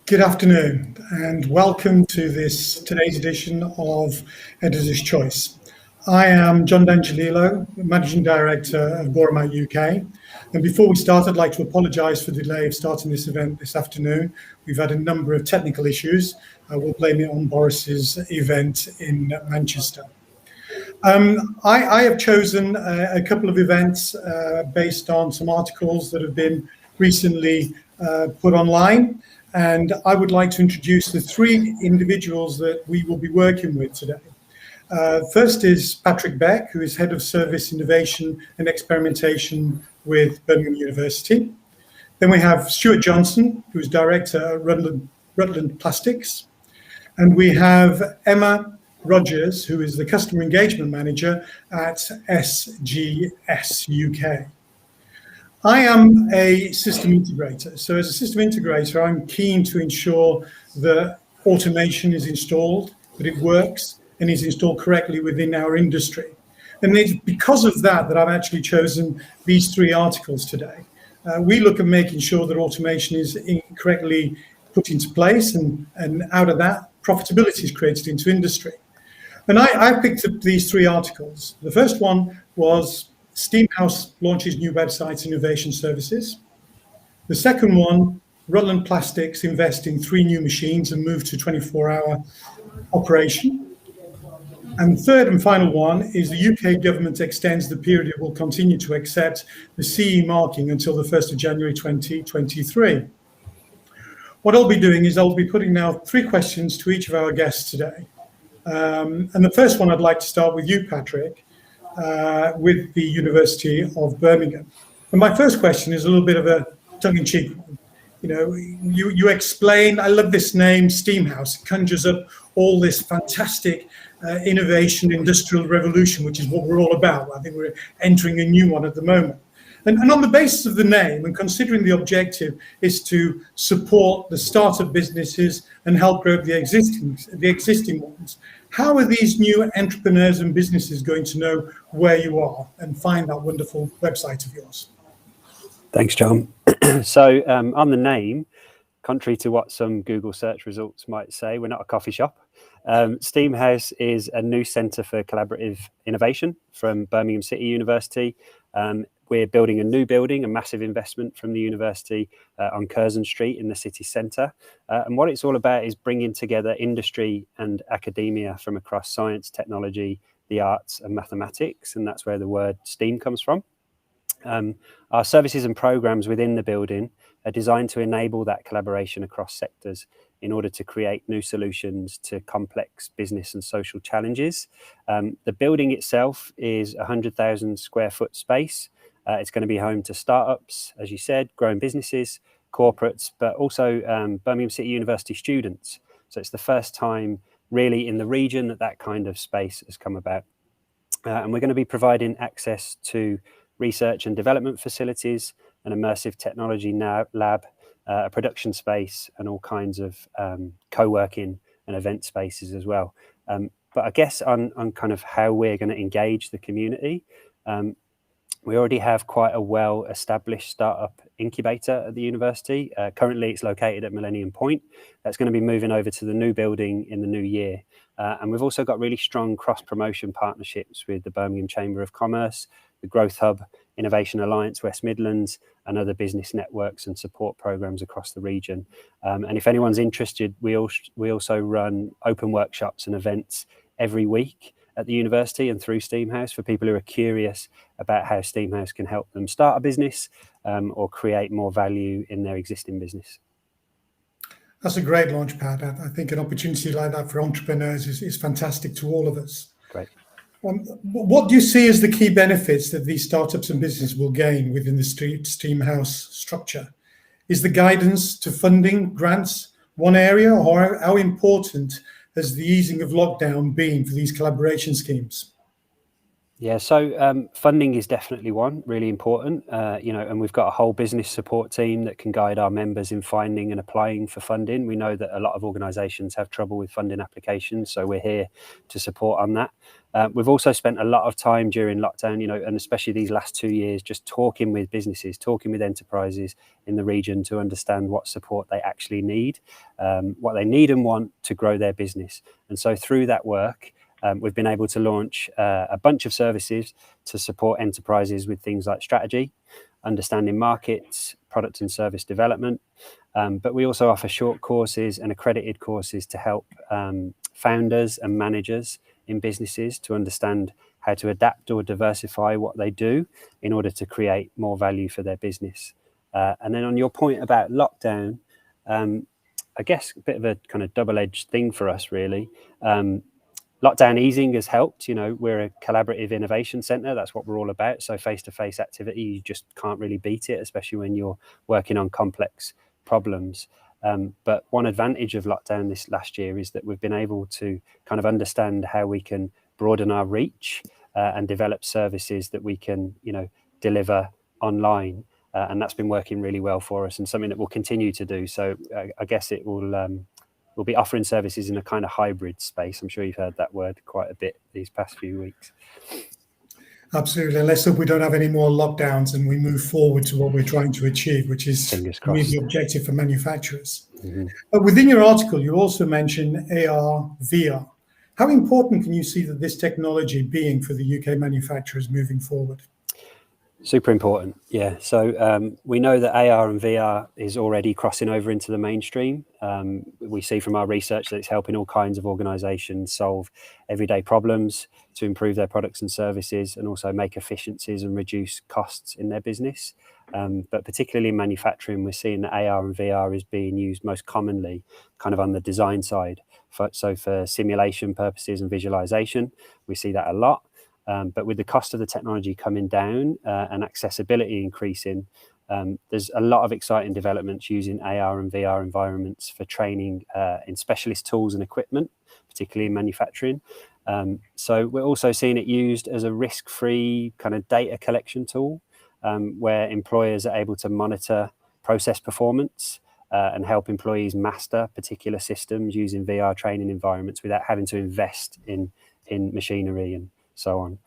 Good afternoon and welcome to today's edition of Editor's Choice. I am John D'Angelillo, Managing Director of Boromite UK. And before we start, I'd like to apologise for the delay of starting this event this afternoon. We've had a number of technical issues. We'll blame it on Boris's event in Manchester. I have chosen a couple of events based on some articles that have been recently put online. And I would like to introduce the three individuals that we will be working with today. First is Patrick Beck, who is Head of Service Innovation and Experimentation with Birmingham University. Then we have Stuart Johnson, who is Director at Rutland Plastics. And we have Emma Rogers, who is the Customer Engagement Manager at SGS UK. I am a system integrator. So as a system integrator, I'm keen to ensure that automation is installed, that it works and is installed correctly within our industry. And it's because of that I've actually chosen these three articles today. We look at making sure that automation is correctly put into place and out of that, profitability is created into industry. And I picked up these three articles. The first one was Steamhouse launches new website innovation services. The second one, Rutland Plastics invest in 3 new machines and move to 24-hour operation. And the third and final one is the UK government extends the period it will continue to accept the CE marking until the 1st of January 2023. What I'll be doing is I'll be putting now 3 questions to each of our guests today. And the first one I'd like to start with you, Patrick. With the University of Birmingham. And my first question is a little bit of a tongue-in-cheek one. You know, you explain, I love this name, Steamhouse. It conjures up all this fantastic innovation, industrial revolution, which is what we're all about. I think we're entering a new one at the moment. And on the basis of the name and considering the objective is to support the startup businesses and help grow the existing ones, how are these new entrepreneurs and businesses going to know where you are and find that wonderful website of yours? Thanks, John. So on the name, contrary to what some Google search results might say, we're not a coffee shop. Steamhouse is a new centre for collaborative innovation from Birmingham City University. We're building a new building, a massive investment from the university on Curzon Street in the city centre. And what it's all about is bringing together industry and academia from across science, technology, the arts and mathematics. And that's where the word STEAM comes from. Our services and programmes within the building are designed to enable that collaboration across sectors in order to create new solutions to complex business and social challenges. The building itself is a 100,000 square foot space. It's going to be home to startups, as you said, growing businesses, corporates, but also Birmingham City University students. So it's the first time really in the region that kind of space has come about. And we're going to be providing access to research and development facilities, an immersive technology lab, a production space, and all kinds of co-working and event spaces as well. But I guess on kind of how we're going to engage the community, we already have quite a well-established startup incubator at the university. Currently, it's located at Millennium Point. That's going to be moving over to the new building in the new year. And we've also got really strong cross-promotion partnerships with the Birmingham Chamber of Commerce, the Growth Hub, Innovation Alliance West Midlands, and other business networks and support programs across the region. And if anyone's interested, we also run open workshops and events every week at the university and through Steamhouse for people who are curious about how Steamhouse can help them start a business or create more value in their existing business. That's a great launch pad. I think an opportunity like that for entrepreneurs is fantastic to all of us. Great. What do you see as the key benefits that these startups and businesses will gain within the Steamhouse structure? Is the guidance to funding grants one area, or how important has the easing of lockdown been for these collaboration schemes? Yeah, so funding is definitely one, really important, and we've got a whole business support team that can guide our members in finding and applying for funding. We know that a lot of organisations have trouble with funding applications, so we're here to support on that. We've also spent a lot of time during lockdown, and especially these last 2 years, just talking with businesses, talking with enterprises in the region to understand what support they actually need, what they need and want to grow their business. And so through that work, we've been able to launch a bunch of services to support enterprises with things like strategy, understanding markets, product and service development. But we also offer short courses and accredited courses to help founders and managers in businesses to understand how to adapt or diversify what they do in order to create more value for their business. And then on your point about lockdown, I guess a bit of a kind of double-edged thing for us, really. Lockdown easing has helped. We're a collaborative innovation centre. That's what we're all about. So face-to-face activity, you just can't really beat it, especially when you're working on complex problems. But one advantage of lockdown this last year is that we've been able to kind of understand how we can broaden our reach and develop services that we can, deliver online. And that's been working really well for us and something that we'll continue to do. So I guess it will... We'll be offering services in a kind of hybrid space. I'm sure you've heard that word quite a bit these past few weeks. Absolutely. And let's hope we don't have any more lockdowns and we move forward to what we're trying to achieve, which is Fingers really crossed. the objective for manufacturers. Mm-hmm. But within your article, you also mentioned AR, VR. How important can you see that this technology being for the UK manufacturers moving forward? Super important, yeah. So we know that AR and VR is already crossing over into the mainstream. We see from our research that it's helping all kinds of organisations solve everyday problems to improve their products and services and also make efficiencies and reduce costs in their business. But particularly in manufacturing, we're seeing that AR and VR is being used most commonly kind of on the design side. So for simulation purposes and visualisation, we see that a lot. But with the cost of the technology coming down and accessibility increasing, there's a lot of exciting developments using AR and VR environments for training in specialist tools and equipment, particularly in manufacturing. So we're also seeing it used as a risk-free kind of data collection tool where employers are able to monitor process performance and help employees master particular systems using VR training environments without having to invest in machinery and so on.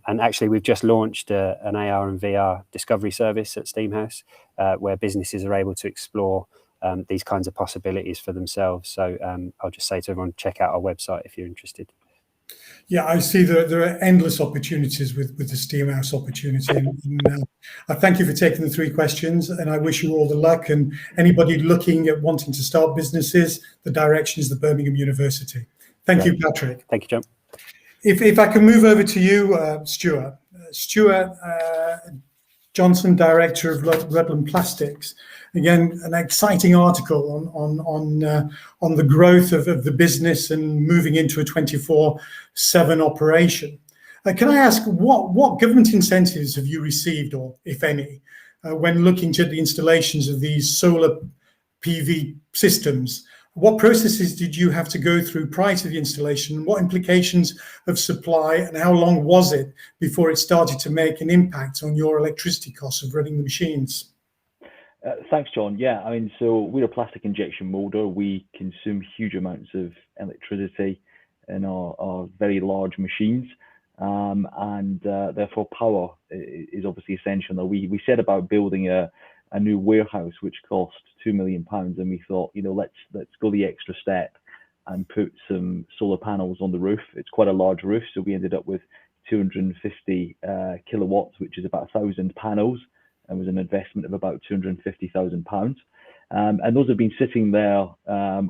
And actually, we've just launched an AR and VR discovery service at Steamhouse where businesses are able to explore these kinds of possibilities for themselves. So I'll just say to everyone, check out our website if you're interested. Yeah, I see there are endless opportunities with the Steamhouse opportunity. And I thank you for taking the 3 questions, and I wish you all the luck. And anybody looking at wanting to start businesses, the direction is the Birmingham University. Thank you, Patrick. Thank you, John. If I can move over to you, Stuart. Stuart Johnson, Director of Rutland Plastics. Again, an exciting article on the growth of the business and moving into a 24/7 operation. Can I ask what government incentives have you received, or if any, when looking to the installations of these solar PV systems? What processes did you have to go through prior to the installation? What implications of supply, and how long was it before it started to make an impact on your electricity costs of running the machines? Thanks, John. Yeah, I mean, so we're a plastic injection molder. We consume huge amounts of electricity in our very large machines, and therefore power is obviously essential. Now, we set about building a new warehouse which cost £2 million, and we thought, let's go the extra step and put some solar panels on the roof. It's quite a large roof, so we ended up with 250 kilowatts, which is about 1,000 panels, and was an investment of about £250,000. And those have been sitting there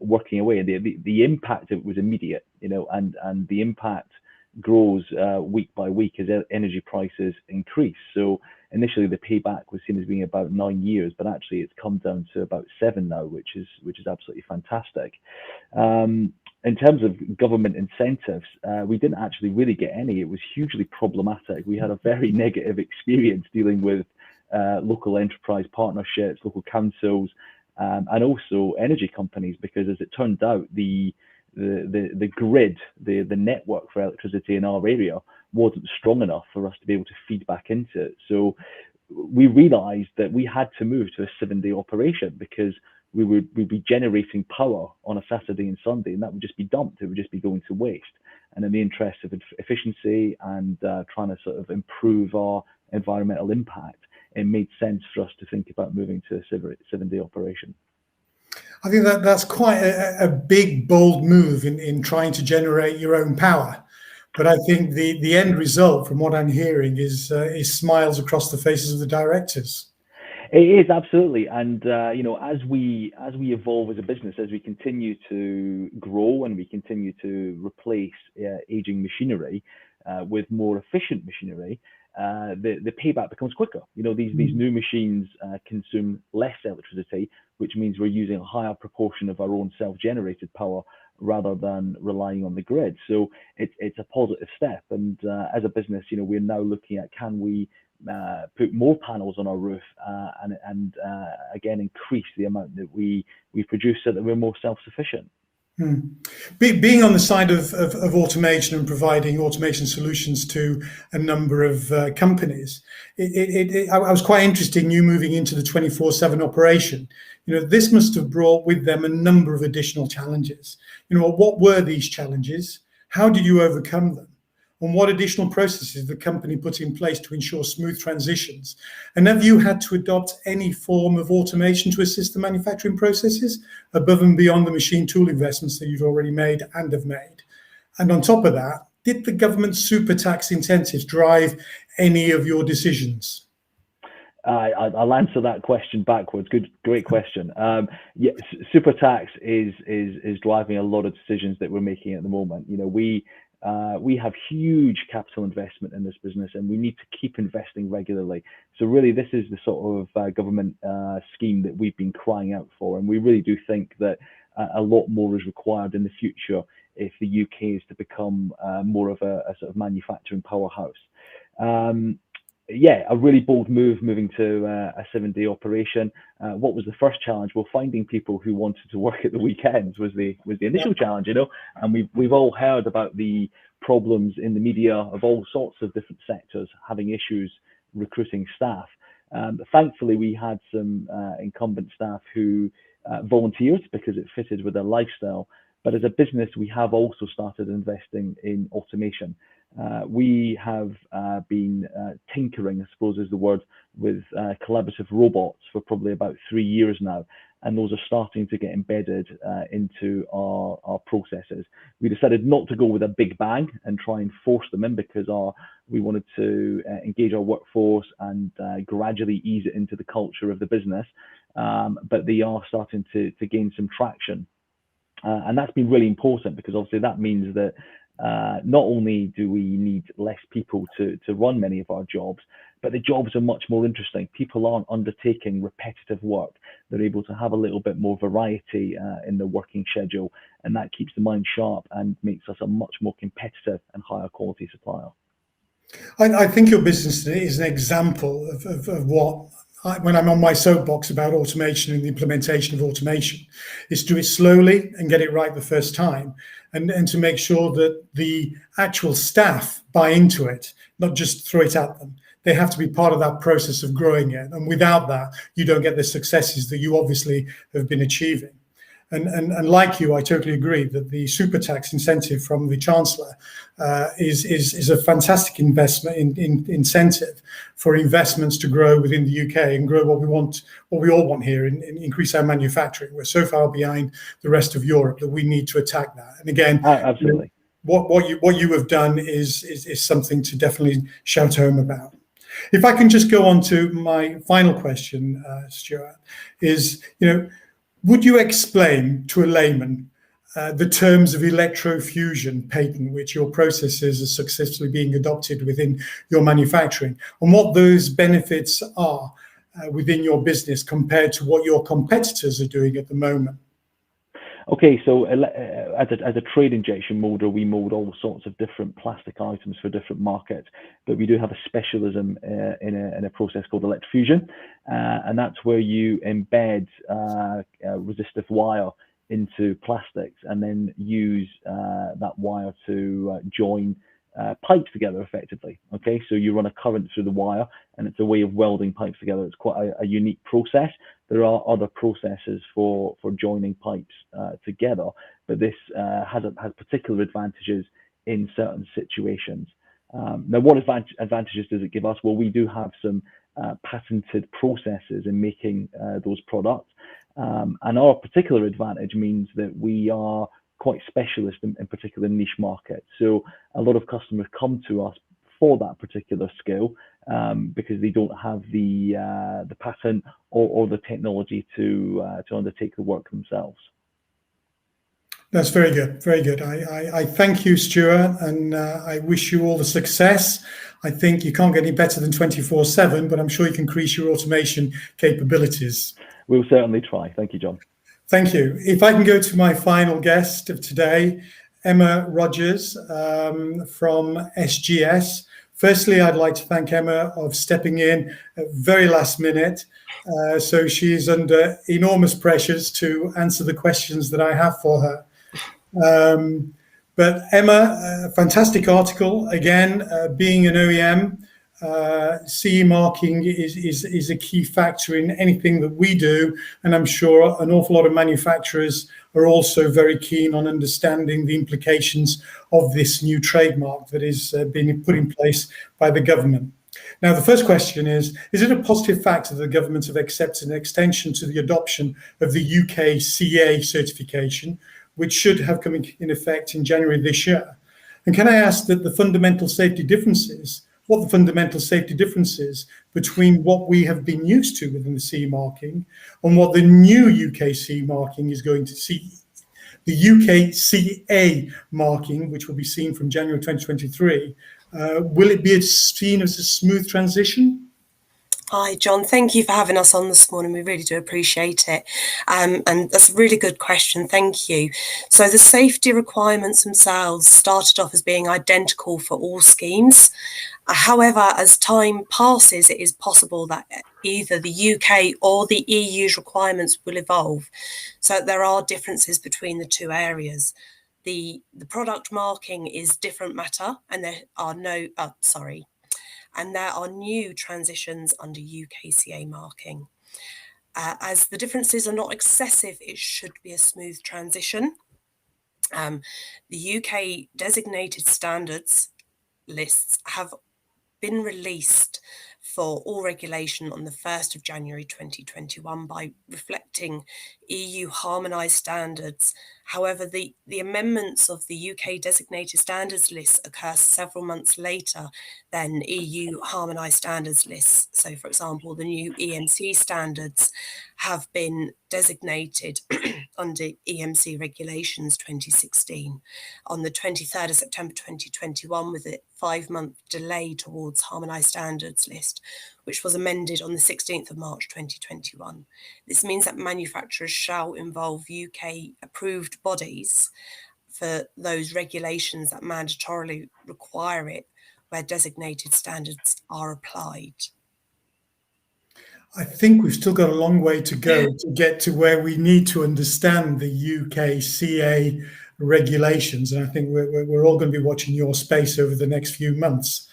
working away, and the impact of it was immediate, and the impact grows week by week as energy prices increase. So initially the payback was seen as being about 9 years, but actually it's come down to about 7 now, which is absolutely fantastic. In terms of government incentives, we didn't actually really get any. It was hugely problematic. We had a very negative experience dealing with local enterprise partnerships, local councils, and also energy companies, because as it turned out, the grid, the network for electricity in our area wasn't strong enough for us to be able to feed back into it. So we realized that we had to move to a 7-day operation, because we'd be generating power on a Saturday and Sunday, and that would just be dumped. It would just be going to waste. And in the interest of efficiency and trying to sort of improve our environmental impact, it made sense for us to think about moving to a 7-day operation. I think that's quite a big, bold move in trying to generate your own power. But I think the end result, from what I'm hearing, is smiles across the faces of the directors. It is, absolutely. And as we evolve as a business, as we continue to grow and we continue to replace aging machinery with more efficient machinery, the payback becomes quicker. These new machines consume less electricity, which means we're using a higher proportion of our own self-generated power rather than relying on the grid. So it's a positive step. And as a business, we're now looking at, can we put more panels on our roof and again increase the amount that we produce so that we're more self-sufficient. Being on the side of automation and providing automation solutions to a number of companies, I was quite interested in you moving into the 24/7 operation. This must have brought with them a number of additional challenges. What were these challenges? How did you overcome them? And what additional processes the company put in place to ensure smooth transitions? And have you had to adopt any form of automation to assist the manufacturing processes above and beyond the machine tool investments that you've already made and have made? And on top of that, did the government super tax incentives drive any of your decisions? I'll answer that question backwards. Great question. Yeah, super tax is driving a lot of decisions that we're making at the moment. We have huge capital investment in this business, and we need to keep investing regularly. So really, this is the sort of government scheme that we've been crying out for, and we really do think that a lot more is required in the future if the UK is to become more of a sort of manufacturing powerhouse. Yeah, a really bold move, moving to a 7-day operation. What was the first challenge? Well, finding people who wanted to work at the weekends was the initial challenge, And we've all heard about the problems in the media of all sorts of different sectors having issues recruiting staff. Thankfully, we had some incumbent staff who volunteered because it fitted with their lifestyle. But as a business, we have also started investing in automation. We have been tinkering, I suppose is the word, with collaborative robots for probably about 3 years now, and those are starting to get embedded into our processes. We decided not to go with a big bang and try and force them in, because we wanted to engage our workforce and gradually ease it into the culture of the business, but they are starting to gain some traction. And that's been really important, because obviously that means that not only do we need less people to run many of our jobs, but the jobs are much more interesting. People aren't undertaking repetitive work. They're able to have a little bit more variety in the working schedule, and that keeps the mind sharp and makes us a much more competitive and higher quality supplier. I think your business today is an example of what, when I'm on my soapbox about automation and the implementation of automation, is to do it slowly and get it right the first time, and to make sure that the actual staff buy into it, not just throw it at them. They have to be part of that process of growing it. And without that, you don't get the successes that you obviously have been achieving. And like you, I totally agree that the super tax incentive from the Chancellor is a fantastic investment incentive for investments to grow within the UK and grow what we all want here, and increase our manufacturing. We're so far behind the rest of Europe that we need to attack that. And again, absolutely, what you have done is something to definitely shout home about. If I can just go on to my final question, Stuart, is would you explain to a layman the terms of electrofusion patent, which your processes are successfully being adopted within your manufacturing, and what those benefits are within your business compared to what your competitors are doing at the moment? Okay, so as a trade injection molder, we mold all sorts of different plastic items for different markets, but we do have a specialism in a process called electrofusion, and that's where you embed resistive wire into plastics and then use that wire to join pipes together effectively. Okay, so you run a current through the wire, and it's a way of welding pipes together. It's quite a unique process. There are other processes for joining pipes together, but this has particular advantages in certain situations. Now, what advantages does it give us? Well, we do have some patented processes in making those products, and our particular advantage means that we are quite specialist in particular niche markets. So a lot of customers come to us for that particular skill because they don't have the patent or the technology to undertake the work themselves. That's very good, very good. I thank you, Stuart, and I wish you all the success. I think you can't get any better than 24/7, but I'm sure you can increase your automation capabilities. We'll certainly try. Thank you, John. Thank you. If I can go to my final guest of today, Emma Rogers from SGS. Firstly, I'd like to thank Emma of stepping in at very last minute. So she's under enormous pressures to answer the questions that I have for her. But Emma, a fantastic article. Again, being an OEM, CE marking is a key factor in anything that we do, and I'm sure an awful lot of manufacturers are also very keen on understanding the implications of this new trademark that is being put in place by the government. Now, the first question is it a positive factor that the government have accepted an extension to the adoption of the UK CA certification, which should have come in effect in January this year? And can I ask that the fundamental safety differences between what we have been used to within the CE marking and what the new UK CE marking is going to see? The UK CA marking, which will be seen from January 2023, will it be seen as a smooth transition? Hi, John. Thank you for having us on this morning. We really do appreciate it. And that's a really good question. Thank you. So the safety requirements themselves started off as being identical for all schemes. However, as time passes, it is possible that either the UK or the EU's requirements will evolve. So there are differences between the two areas. The product marking is different matter, and there are there are new transitions under UKCA marking. As the differences are not excessive, it should be a smooth transition. The UK designated standards lists have been released for all regulation on the 1st of January 2021 by reflecting EU harmonised standards. However, the amendments of the UK designated standards list occur several months later than EU harmonised standards lists. So, for example, the new EMC standards have been designated under EMC Regulations 2016 on the 23rd of September 2021, with a 5-month delay towards harmonised standards list, which was amended on the 16th of March 2021. This means that manufacturers shall involve UK approved bodies for those regulations that mandatorily require it, where designated standards are applied. I think we've still got a long way to go to get to where we need to understand the UK CA regulations. And I think we're all going to be watching your space over the next few months.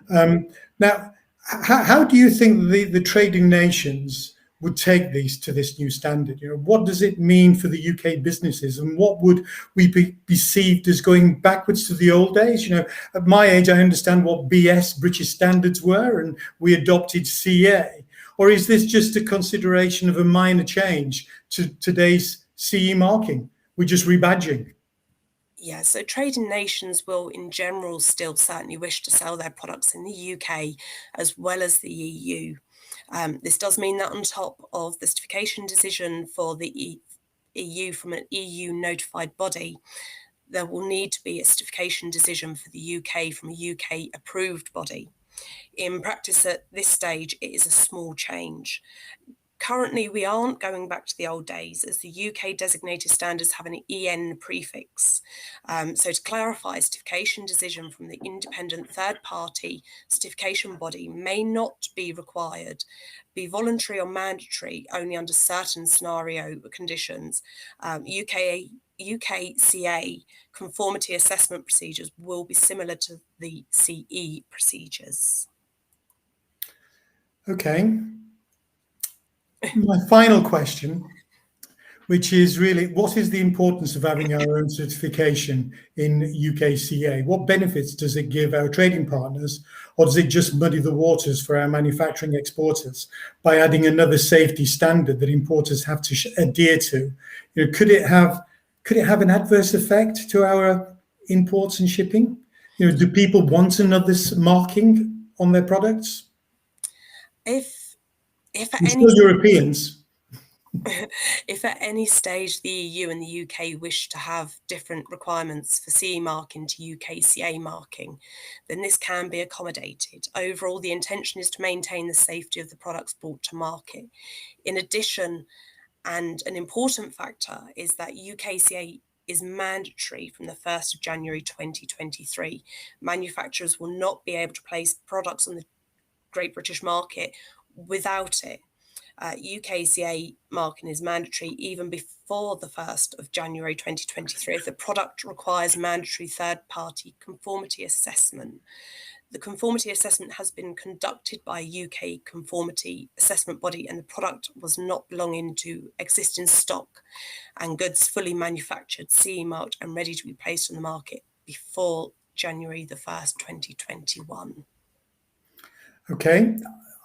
Now, how do you think the trading nations would take these to this new standard? You know, what does it mean for the UK businesses, and what would we be perceived as going backwards to the old days? You know, at my age, I understand what BS, British standards, were, and we adopted CA. Or is this just a consideration of a minor change to today's CE marking? We're just rebadging. Yeah, so trading nations will in general still certainly wish to sell their products in the UK as well as the EU. This does mean that on top of the certification decision for the EU from an EU notified body, there will need to be a certification decision for the UK from a UK approved body. In practice at this stage, it is a small change. Currently, we aren't going back to the old days, as the UK designated standards have an EN prefix. So to clarify, certification decision from the independent third-party certification body may not be required, be voluntary or mandatory only under certain scenario conditions. UKCA conformity assessment procedures will be similar to the CE procedures. Okay. My final question, which is really, what is the importance of having our own certification in UKCA? What benefits does it give our trading partners, or does it just muddy the waters for our manufacturing exporters by adding another safety standard that importers have to adhere to? You know, could it have an adverse effect to our imports and shipping? You know, do people want another marking on their products? If at We're any still Europeans. If at any stage the EU and the UK wish to have different requirements for CE marking to UKCA marking, then this can be accommodated. Overall, the intention is to maintain the safety of the products brought to market. In addition, and an important factor is that UKCA is mandatory from the 1st of January 2023. Manufacturers will not be able to place products on the Great British market without it. UKCA marking is mandatory even before the 1st of January 2023 if the product requires mandatory third-party conformity assessment. The conformity assessment has been conducted by a UK conformity assessment body, and the product was not belonging to existing stock and goods fully manufactured, CE marked and ready to be placed on the market before January the 1st, 2021. Okay.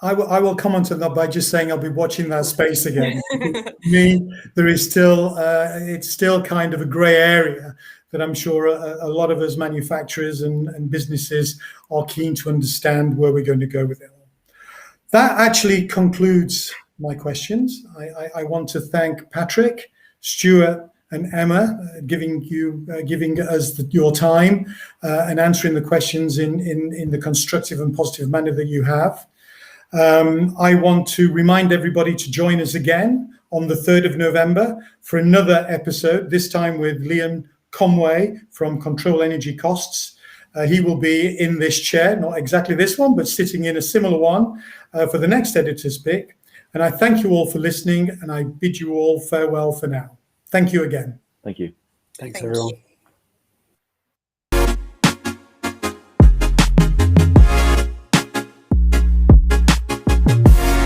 I will comment on that by just saying I'll be watching that space again. For me, there is still, it's still kind of a grey area that I'm sure a lot of us manufacturers and businesses are keen to understand where we're going to go with it. That actually concludes my questions. I want to thank Patrick, Stuart, and Emma giving us your time and answering the questions in the constructive and positive manner that you have. I want to remind everybody to join us again on the 3rd of November for another episode, this time with Liam Conway from Control Energy Costs. He will be in this chair, not exactly this one, but sitting in a similar one for the next editor's pick. And I thank you all for listening, and I bid you all farewell for now. Thank you again. Thank you. Thanks, Thank everyone. you.